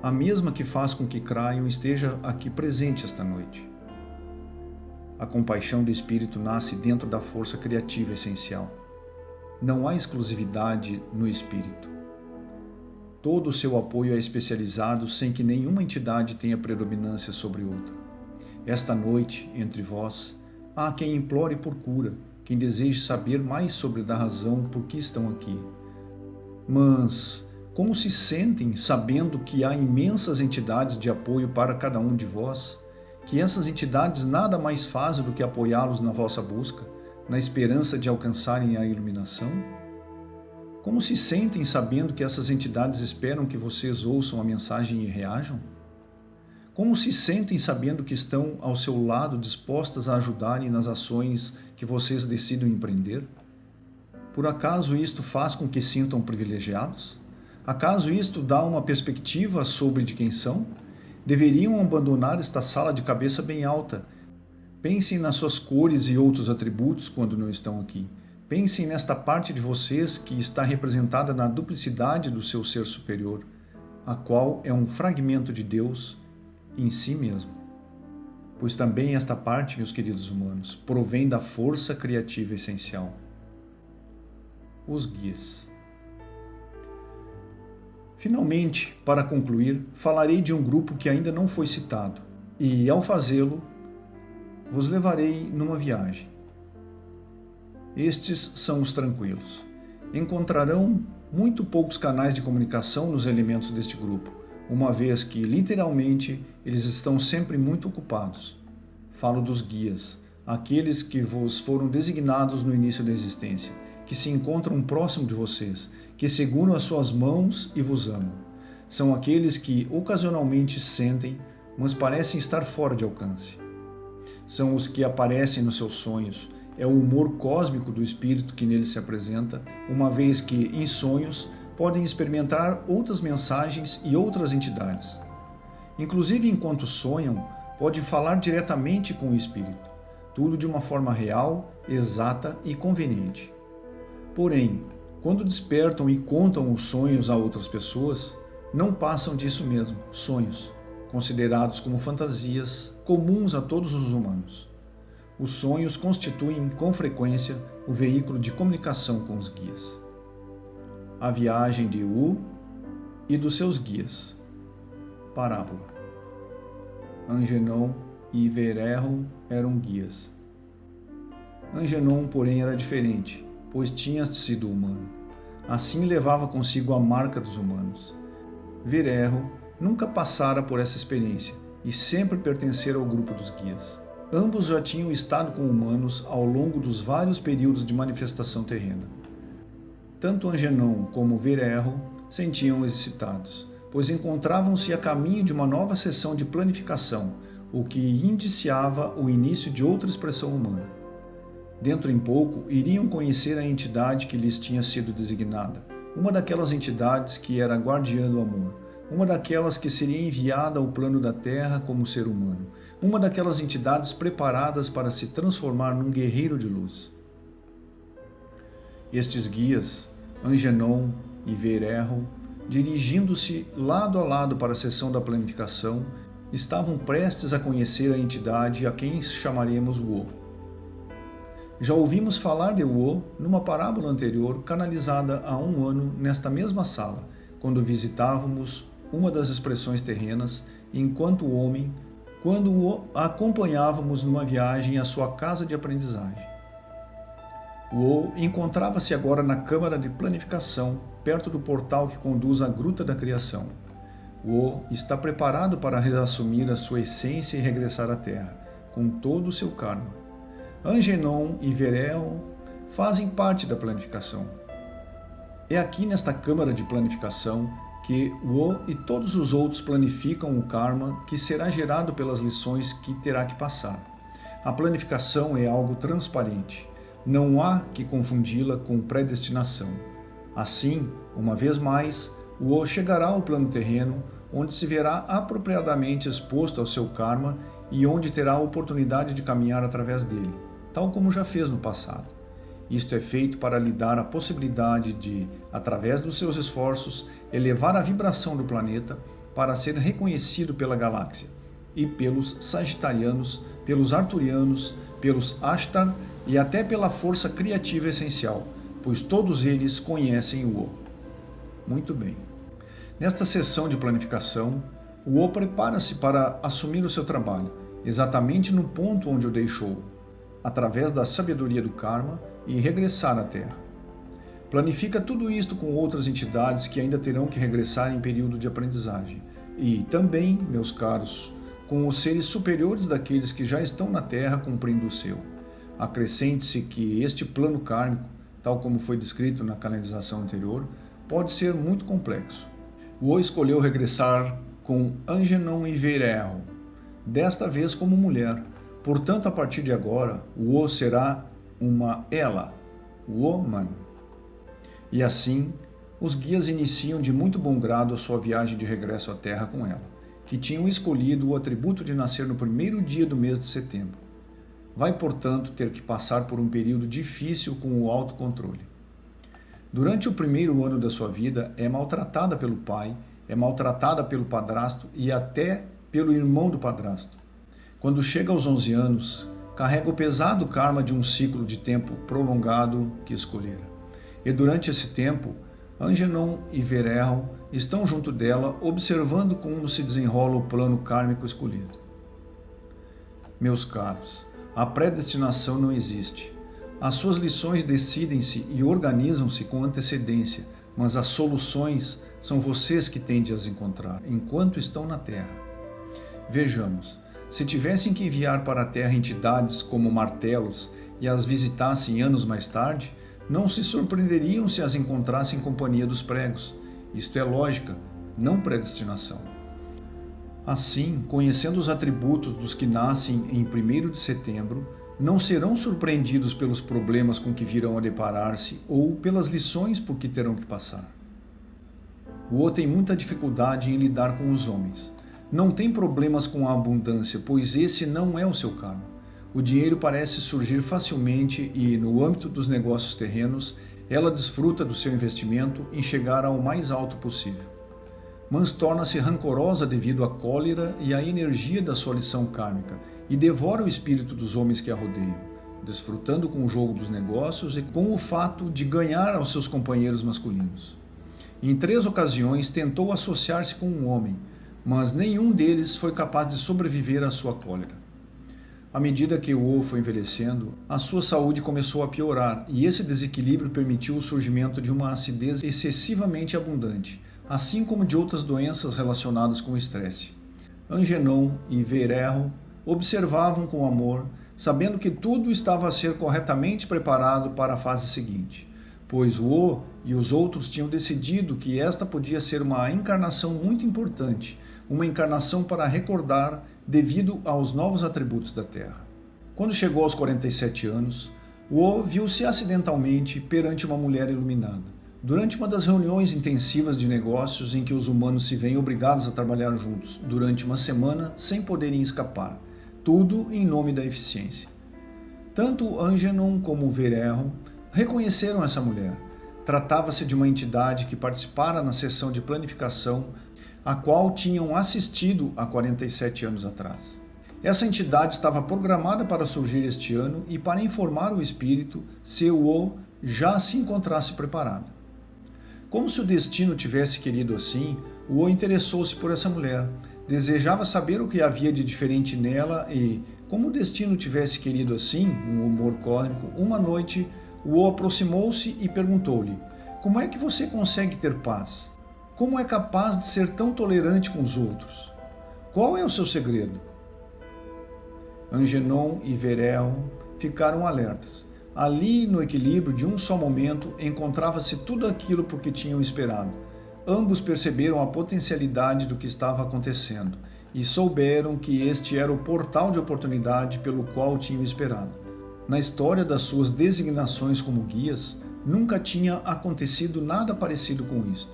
a mesma que faz com que Cryon esteja aqui presente esta noite. A compaixão do Espírito nasce dentro da força criativa essencial. Não há exclusividade no Espírito. Todo o seu apoio é especializado sem que nenhuma entidade tenha predominância sobre outra. Esta noite, entre vós, há quem implore por cura, quem deseje saber mais sobre a razão por que estão aqui. Mas, como se sentem sabendo que há imensas entidades de apoio para cada um de vós, que essas entidades nada mais fazem do que apoiá-los na vossa busca, na esperança de alcançarem a iluminação? Como se sentem sabendo que essas entidades esperam que vocês ouçam a mensagem e reajam? Como se sentem sabendo que estão ao seu lado dispostas a ajudarem nas ações que vocês decidam empreender? Por acaso isto faz com que sintam privilegiados? Acaso isto dá uma perspectiva sobre de quem são? Deveriam abandonar esta sala de cabeça bem alta. Pensem nas suas cores e outros atributos quando não estão aqui. Pensem nesta parte de vocês que está representada na duplicidade do seu ser superior, a qual é um fragmento de Deus em si mesmo. Pois também esta parte, meus queridos humanos, provém da força criativa essencial. Os guias. Finalmente, para concluir, falarei de um grupo que ainda não foi citado, e, ao fazê-lo, vos levarei numa viagem. Estes são os tranquilos. Encontrarão muito poucos canais de comunicação nos elementos deste grupo, uma vez que, literalmente, eles estão sempre muito ocupados. Falo dos guias, aqueles que vos foram designados no início da existência, que se encontram próximo de vocês, que seguram as suas mãos e vos amam. São aqueles que ocasionalmente sentem, mas parecem estar fora de alcance. São os que aparecem nos seus sonhos. É o humor cósmico do espírito que neles se apresenta, uma vez que, em sonhos, podem experimentar outras mensagens e outras entidades. Inclusive, enquanto sonham, pode falar diretamente com o espírito, tudo de uma forma real, exata e conveniente. Porém, quando despertam e contam os sonhos a outras pessoas, não passam disso mesmo, sonhos, considerados como fantasias comuns a todos os humanos. Os sonhos constituem, com frequência, o veículo de comunicação com os guias. A viagem de Wu e dos seus guias. Parábola. Angenon e Vereho eram guias. Angenon, porém, era diferente, pois tinha sido humano. Assim levava consigo a marca dos humanos. Vereho nunca passara por essa experiência e sempre pertencera ao grupo dos guias. Ambos já tinham estado com humanos ao longo dos vários períodos de manifestação terrena. Tanto Angenon como Vereho sentiam excitados, pois encontravam-se a caminho de uma nova sessão de planificação, o que indiciava o início de outra expressão humana. Dentro em pouco, iriam conhecer a entidade que lhes tinha sido designada, uma daquelas entidades que era guardiã do amor, uma daquelas que seria enviada ao plano da Terra como ser humano, uma daquelas entidades preparadas para se transformar num guerreiro de luz. Estes guias, Angenon e Vereho, dirigindo-se lado a lado para a sessão da planificação, estavam prestes a conhecer a entidade a quem chamaremos Wu. Já ouvimos falar de Wu numa parábola anterior, canalizada há 1 ano nesta mesma sala, quando visitávamos uma das expressões terrenas, enquanto homem, quando o acompanhávamos numa viagem à sua casa de aprendizagem. Wu encontrava-se agora na câmara de planificação, perto do portal que conduz à Gruta da Criação. Wu está preparado para reassumir a sua essência e regressar à Terra, com todo o seu karma. Angenon e Vereho fazem parte da planificação. É aqui nesta câmara de planificação que Wu e todos os outros planificam o karma que será gerado pelas lições que terá que passar. A planificação é algo transparente. Não há que confundi-la com predestinação. Assim, uma vez mais, Wu chegará ao plano terreno, onde se verá apropriadamente exposto ao seu karma e onde terá a oportunidade de caminhar através dele, tal como já fez no passado. Isto é feito para lhe dar a possibilidade de, através dos seus esforços, elevar a vibração do planeta para ser reconhecido pela galáxia e pelos sagitarianos, pelos arturianos, pelos Ashtar e até pela força criativa essencial, pois todos eles conhecem o Wu. Muito bem. Nesta sessão de planificação, o Wu prepara-se para assumir o seu trabalho, exatamente no ponto onde o deixou, através da sabedoria do karma, e regressar à Terra. Planifica tudo isto com outras entidades que ainda terão que regressar em período de aprendizagem. E também, meus caros, com os seres superiores daqueles que já estão na Terra cumprindo o seu. Acrescente-se que este plano kármico, tal como foi descrito na canalização anterior, pode ser muito complexo. Wu escolheu regressar com Angenon e Vereho, desta vez como mulher. Portanto, a partir de agora, Wu será uma ela, woman. E assim, os guias iniciam de muito bom grado a sua viagem de regresso à Terra com ela, que tinham escolhido o atributo de nascer no primeiro dia do mês de setembro. Vai, portanto, ter que passar por um período difícil com o autocontrole. Durante o primeiro ano da sua vida, é maltratada pelo pai, é maltratada pelo padrasto e até pelo irmão do padrasto. Quando chega aos 11 anos, carrega o pesado karma de um ciclo de tempo prolongado que escolhera. E durante esse tempo, Angenon e Vereho estão junto dela, observando como se desenrola o plano kármico escolhido. Meus caros, a predestinação não existe. As suas lições decidem-se e organizam-se com antecedência, mas as soluções são vocês que têm de as encontrar, enquanto estão na Terra. Vejamos. Se tivessem que enviar para a Terra entidades como martelos e as visitassem anos mais tarde, não se surpreenderiam se as encontrassem em companhia dos pregos. Isto é lógica, não predestinação. Assim, conhecendo os atributos dos que nascem em 1º de setembro, não serão surpreendidos pelos problemas com que virão a deparar-se ou pelas lições por que terão que passar. O Wu tem muita dificuldade em lidar com os homens. Não tem problemas com a abundância, pois esse não é o seu karma. O dinheiro parece surgir facilmente e, no âmbito dos negócios terrenos, ela desfruta do seu investimento em chegar ao mais alto possível. mas torna-se rancorosa devido à cólera e à energia da sua lição kármica e devora o espírito dos homens que a rodeiam, desfrutando com o jogo dos negócios e com o fato de ganhar aos seus companheiros masculinos. Em 3 ocasiões tentou associar-se com um homem, mas nenhum deles foi capaz de sobreviver à sua cólera. À medida que Wo foi envelhecendo, a sua saúde começou a piorar e esse desequilíbrio permitiu o surgimento de uma acidez excessivamente abundante, assim como de outras doenças relacionadas com o estresse. Angenon e Veererro observavam com amor, sabendo que tudo estava a ser corretamente preparado para a fase seguinte, pois Wo e os outros tinham decidido que esta podia ser uma encarnação muito importante, uma encarnação para recordar devido aos novos atributos da Terra. Quando chegou aos 47 anos, Wo viu-se acidentalmente perante uma mulher iluminada. Durante uma das reuniões intensivas de negócios em que os humanos se veem obrigados a trabalhar juntos durante uma semana sem poderem escapar, tudo em nome da eficiência. Tanto Angenon como Veererro reconheceram essa mulher. Tratava-se de uma entidade que participara na sessão de planificação a qual tinham assistido há 47 anos atrás. Essa entidade estava programada para surgir este ano e para informar o espírito se Wo já se encontrasse preparado. Como se o destino tivesse querido assim, Wo interessou-se por essa mulher, desejava saber o que havia de diferente nela e, como o destino tivesse querido assim, um humor cósmico, uma noite, Wo aproximou-se e perguntou-lhe: "Como é que você consegue ter paz? Como é capaz de ser tão tolerante com os outros? Qual é o seu segredo?" Angenon e Veererro ficaram alertas. Ali, no equilíbrio de um só momento, encontrava-se tudo aquilo por que tinham esperado. Ambos perceberam a potencialidade do que estava acontecendo e souberam que este era o portal de oportunidade pelo qual tinham esperado. Na história das suas designações como guias, nunca tinha acontecido nada parecido com isto.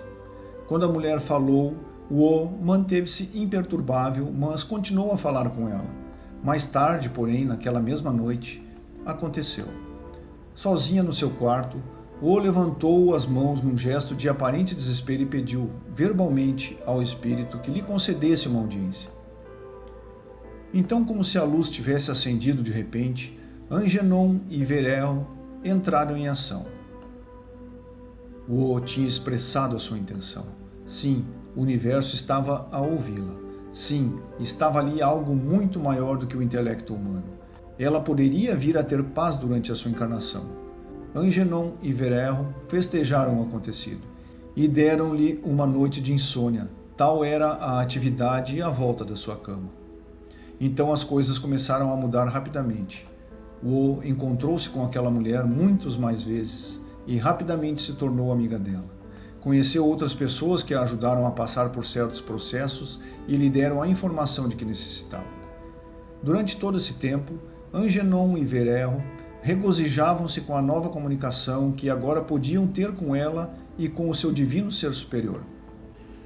Quando a mulher falou, Wo manteve-se imperturbável, mas continuou a falar com ela. Mais tarde, porém, naquela mesma noite, aconteceu. Sozinha no seu quarto, Wo levantou as mãos num gesto de aparente desespero e pediu, verbalmente, ao espírito que lhe concedesse uma audiência. Então, como se a luz tivesse acendido de repente, Angenon e Veererro entraram em ação. Wo tinha expressado a sua intenção. Sim, o universo estava a ouvi-la. Sim, estava ali algo muito maior do que o intelecto humano. Ela poderia vir a ter paz durante a sua encarnação. Angenon e Veererro festejaram o acontecido e deram-lhe uma noite de insônia. Tal era a atividade e a volta da sua cama. Então as coisas começaram a mudar rapidamente. Wo encontrou-se com aquela mulher muitas mais vezes e rapidamente se tornou amiga dela. Conheceu outras pessoas que a ajudaram a passar por certos processos e lhe deram a informação de que necessitava. Durante todo esse tempo, Angenon e Veererro regozijavam-se com a nova comunicação que agora podiam ter com ela e com o seu divino ser superior.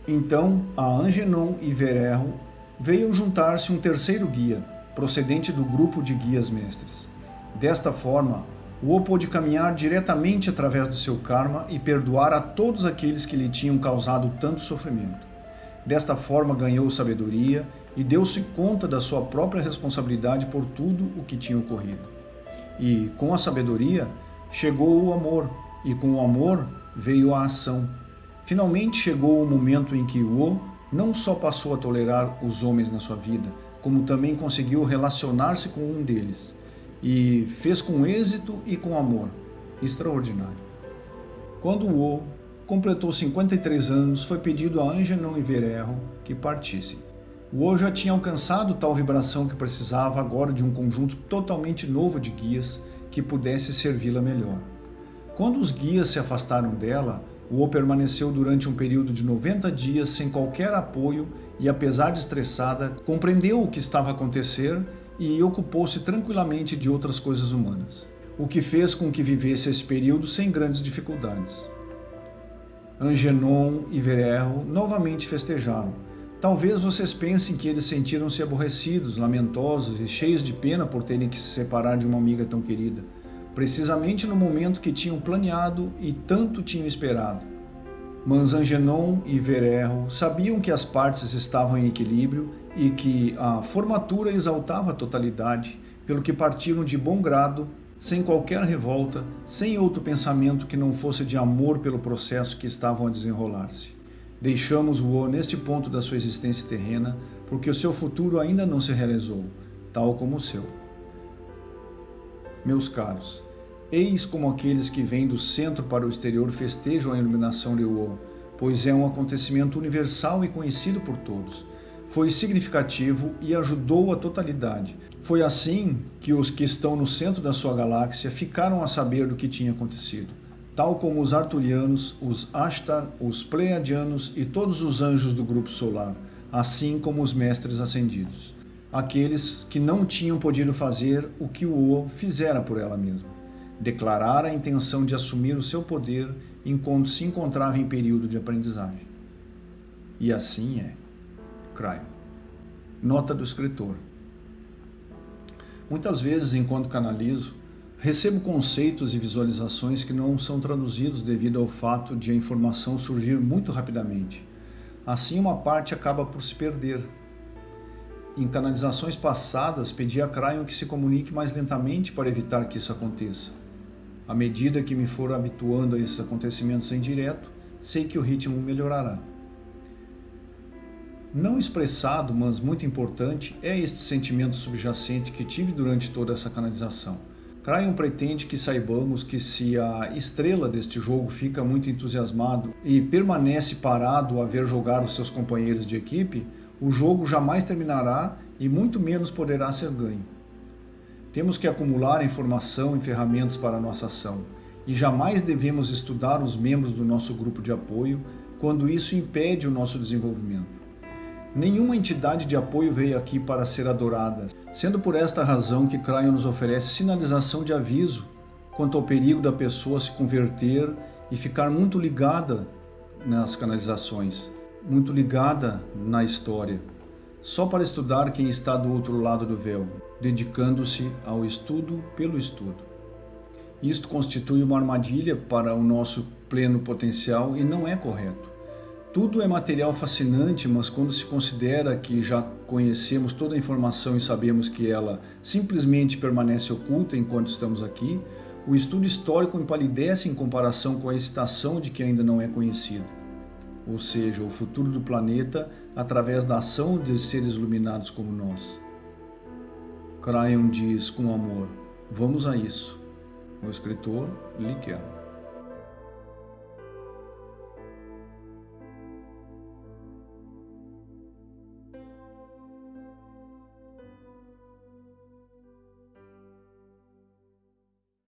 Então, a Angenon e Veererro veio juntar-se um terceiro guia, procedente do grupo de guias mestres. Desta forma, Wo pôde caminhar diretamente através do seu karma e perdoar a todos aqueles que lhe tinham causado tanto sofrimento. Desta forma ganhou sabedoria e deu-se conta da sua própria responsabilidade por tudo o que tinha ocorrido. E, com a sabedoria, chegou o amor, e com o amor veio a ação. Finalmente chegou o momento em que Wo não só passou a tolerar os homens na sua vida, como também conseguiu relacionar-se com um deles. E fez com êxito e com amor. Extraordinário. Quando Wo completou 53 anos, foi pedido a Angenon e Veererro que partissem. Wo já tinha alcançado tal vibração que precisava agora de um conjunto totalmente novo de guias que pudesse servi-la melhor. Quando os guias se afastaram dela, Wo permaneceu durante um período de 90 dias sem qualquer apoio e, apesar de estressada, compreendeu o que estava a acontecer e ocupou-se tranquilamente de outras coisas humanas, o que fez com que vivesse esse período sem grandes dificuldades. Angenon e Veererro novamente festejaram. Talvez vocês pensem que eles sentiram-se aborrecidos, lamentosos e cheios de pena por terem que se separar de uma amiga tão querida, precisamente no momento que tinham planeado e tanto tinham esperado. Mas Angenon e Vererro sabiam que as partes estavam em equilíbrio e que a formatura exaltava a totalidade, pelo que partiram de bom grado, sem qualquer revolta, sem outro pensamento que não fosse de amor pelo processo que estavam a desenrolar-se. Deixamos Wo neste ponto da sua existência terrena, porque o seu futuro ainda não se realizou, tal como o seu. Meus caros, eis como aqueles que vêm do centro para o exterior festejam a iluminação de Wo, pois é um acontecimento universal e conhecido por todos. Foi significativo e ajudou a totalidade. Foi assim que os que estão no centro da sua galáxia ficaram a saber do que tinha acontecido, tal como os arturianos, os Ashtar, os pleiadianos e todos os anjos do grupo solar, assim como os mestres ascendidos, aqueles que não tinham podido fazer o que o Wo fizera por ela mesma, declarar a intenção de assumir o seu poder enquanto se encontrava em período de aprendizagem. E assim é. Cryon. Nota do escritor. Muitas vezes, enquanto canalizo, recebo conceitos e visualizações que não são traduzidos devido ao fato de a informação surgir muito rapidamente. Assim, uma parte acaba por se perder. Em canalizações passadas, pedi a Cryon que se comunique mais lentamente para evitar que isso aconteça. À medida que me for habituando a esses acontecimentos em direto, sei que o ritmo melhorará. Não expressado, mas muito importante, é este sentimento subjacente que tive durante toda essa canalização. Cryon pretende que saibamos que se a estrela deste jogo fica muito entusiasmado e permanece parado a ver jogar os seus companheiros de equipe, o jogo jamais terminará e muito menos poderá ser ganho. Temos que acumular informação e ferramentas para a nossa ação, e jamais devemos estudar os membros do nosso grupo de apoio quando isso impede o nosso desenvolvimento. Nenhuma entidade de apoio veio aqui para ser adorada, sendo por esta razão que Cryon nos oferece sinalização de aviso quanto ao perigo da pessoa se converter e ficar muito ligada nas canalizações, muito ligada na história, só para estudar quem está do outro lado do véu, dedicando-se ao estudo pelo estudo. Isto constitui uma armadilha para o nosso pleno potencial e não é correto. Tudo é material fascinante, mas quando se considera que já conhecemos toda a informação e sabemos que ela simplesmente permanece oculta enquanto estamos aqui, o estudo histórico empalidece em comparação com a excitação de que ainda não é conhecido. Ou seja, o futuro do planeta através da ação de seres iluminados como nós. Cryon diz com amor, vamos a isso. O escritor Lee Carroll.